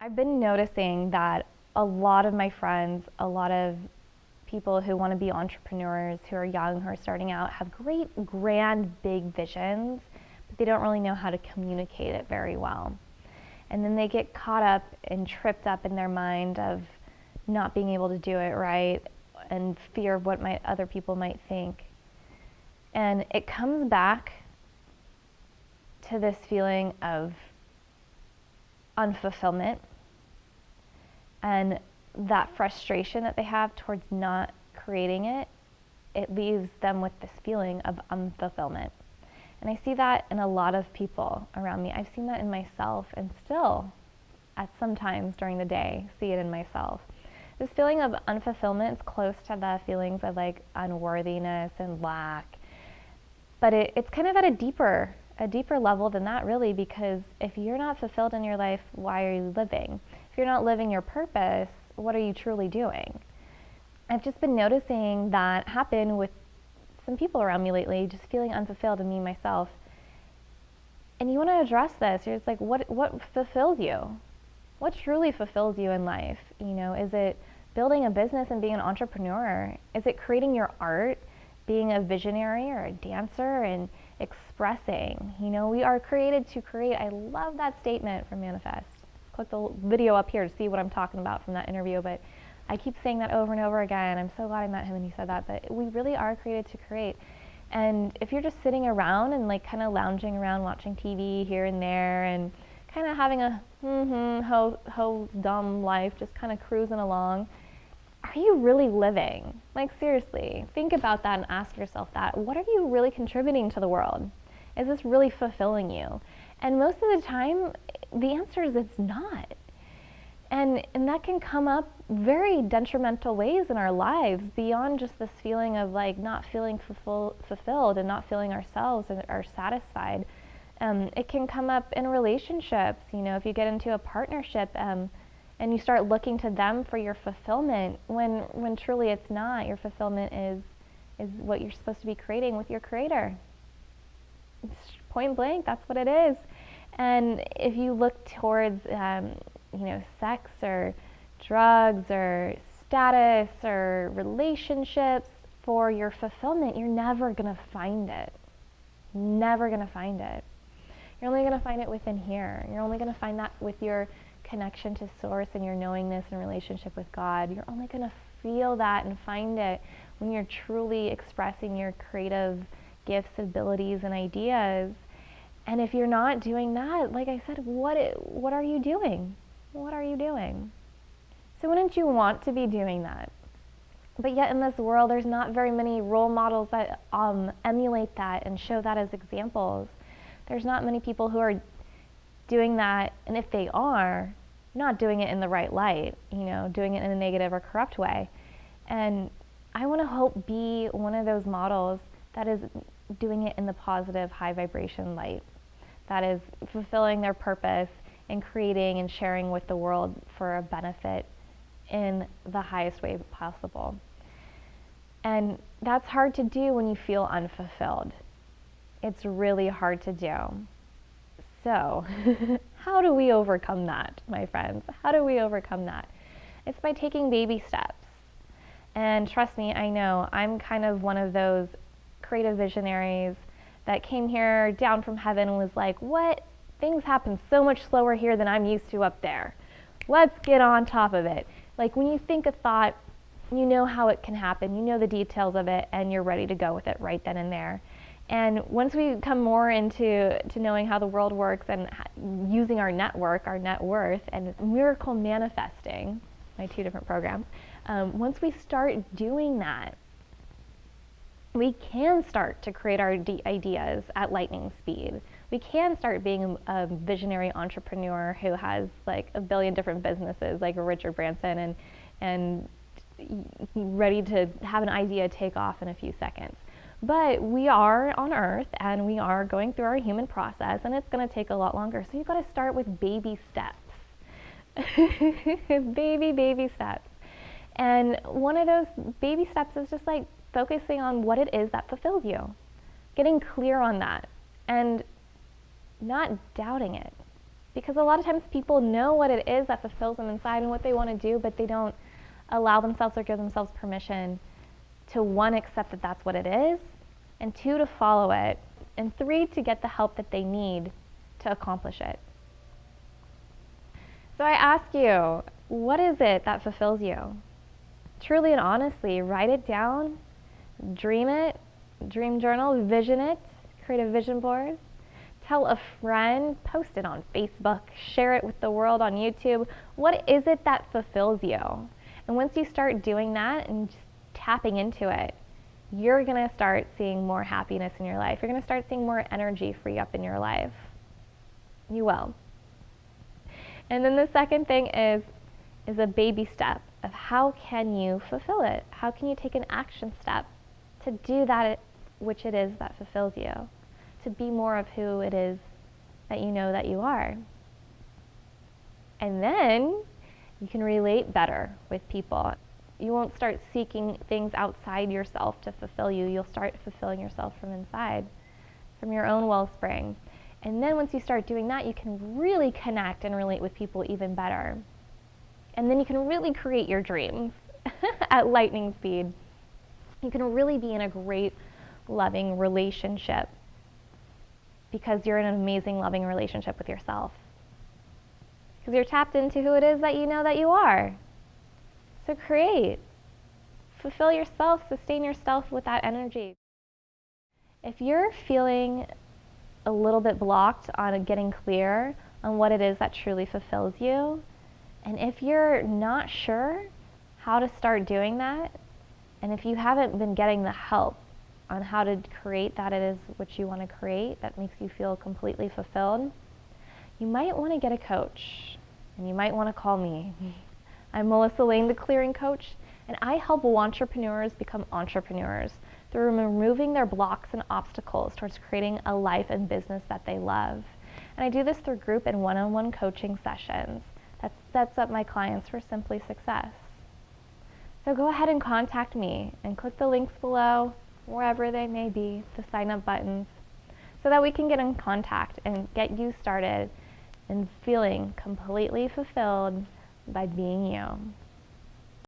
I've been noticing that a lot of my friends, a lot of people who want to be entrepreneurs, who are young, who are starting out, have great, grand, big visions, but they don't really know how to communicate it very well. And then they get caught up and tripped up in their mind of not being able to do it right and fear of what other people might think. And it comes back to this feeling of unfulfillment and that frustration that they have towards not creating it. It leaves them with this feeling of unfulfillment. And I see that in a lot of people around me. I've seen that in myself, and still at some times during the day see it in myself. This feeling of unfulfillment is close to the feelings of like unworthiness and lack, but it's kind of at a deeper level than that, really, because if you're not fulfilled in your life, why are you living? If you're not living your purpose, what are you truly doing? I've just been noticing that happen with some people around me lately, just feeling unfulfilled, and me myself. And you want to address this. You're just like, what fulfills you? What truly fulfills you in life? You know, is it building a business and being an entrepreneur? Is it creating your art, being a visionary or a dancer and expressing? You know, we are created to create. I love that statement from Manifest. Click the video up here to see what I'm talking about from that interview, but I keep saying that over and over again. I'm so glad I met him and he said that, but we really are created to create. And if you're just sitting around and like kind of lounging around watching TV here and there and kind of having a ho dumb life, just kind of cruising along, are you really living? Like, seriously, think about that and ask yourself that. What are you really contributing to the world? Is this really fulfilling you? And most of the time, the answer is it's not. And that can come up very detrimental ways in our lives, beyond just this feeling of like not feeling fulfilled and not feeling ourselves or satisfied. It can come up in relationships. You know, if you get into a partnership and you start looking to them for your fulfillment, when truly it's not. Your fulfillment is what you're supposed to be creating with your creator. It's point blank, that's what it is. And if you look towards sex or drugs or status or relationships for your fulfillment, you're never going to find it. Never going to find it. You're only going to find it within here. You're only going to find that with your connection to Source and your knowingness and relationship with God. You're only going to feel that and find it when you're truly expressing your creative gifts, abilities, and ideas. And if you're not doing that, like I said, what are you doing? What are you doing? So wouldn't you want to be doing that? But yet in this world, there's not very many role models that emulate that and show that as examples. There's not many people who are doing that, and if they are, not doing it in the right light, doing it in a negative or corrupt way. And I want to be one of those models that is doing it in the positive, high vibration light, that is fulfilling their purpose and creating and sharing with the world for a benefit in the highest way possible. And that's hard to do when you feel unfulfilled. It's really hard to do. So, how do we overcome that, my friends? How do we overcome that? It's by taking baby steps. And trust me, I know, I'm kind of one of those creative visionaries that came here down from heaven and was like, what? Things happen so much slower here than I'm used to up there. Let's get on top of it. Like, when you think a thought, you know how it can happen, you know the details of it, and you're ready to go with it right then and there. And once we come more into knowing how the world works and using our network, our net worth, and miracle manifesting, my 2 different programs, once we start doing that, we can start to create our ideas at lightning speed. We can start being a visionary entrepreneur who has like a billion different businesses, like Richard Branson, and ready to have an idea take off in a few seconds. But we are on Earth and we are going through our human process, and it's going to take a lot longer. So you've got to start with baby steps. baby steps. And one of those baby steps is just like focusing on what it is that fulfills you. Getting clear on that and not doubting it. Because a lot of times people know what it is that fulfills them inside and what they want to do, but they don't allow themselves or give themselves permission to, one, accept that that's what it is, and two, to follow it, and three, to get the help that they need to accomplish it. So I ask you, what is it that fulfills you? Truly and honestly, write it down, dream it, dream journal, vision it, create a vision board, tell a friend, post it on Facebook, share it with the world on YouTube. What is it that fulfills you? And once you start doing that and just tapping into it, you're going to start seeing more happiness in your life. You're going to start seeing more energy free up in your life. You will. And then the second thing is a baby step of how can you fulfill it? How can you take an action step to do that which it is that fulfills you? To be more of who it is that you know that you are. And then you can relate better with people. You won't start seeking things outside yourself to fulfill you. You'll start fulfilling yourself from inside, from your own wellspring. And then once you start doing that, you can really connect and relate with people even better. And then you can really create your dreams at lightning speed. You can really be in a great, loving relationship because you're in an amazing, loving relationship with yourself. Because you're tapped into who it is that you know that you are. So create. Fulfill yourself, sustain yourself with that energy. If you're feeling a little bit blocked on getting clear on what it is that truly fulfills you, and if you're not sure how to start doing that, and if you haven't been getting the help on how to create that it is what you want to create that makes you feel completely fulfilled, you might want to get a coach, and you might want to call me. I'm Melissa Lane, the Clearing Coach, and I help entrepreneurs become entrepreneurs through removing their blocks and obstacles towards creating a life and business that they love. And I do this through group and one-on-one coaching sessions that sets up my clients for Simply Success. So go ahead and contact me and click the links below, wherever they may be, the sign up buttons, so that we can get in contact and get you started in feeling completely fulfilled by being you.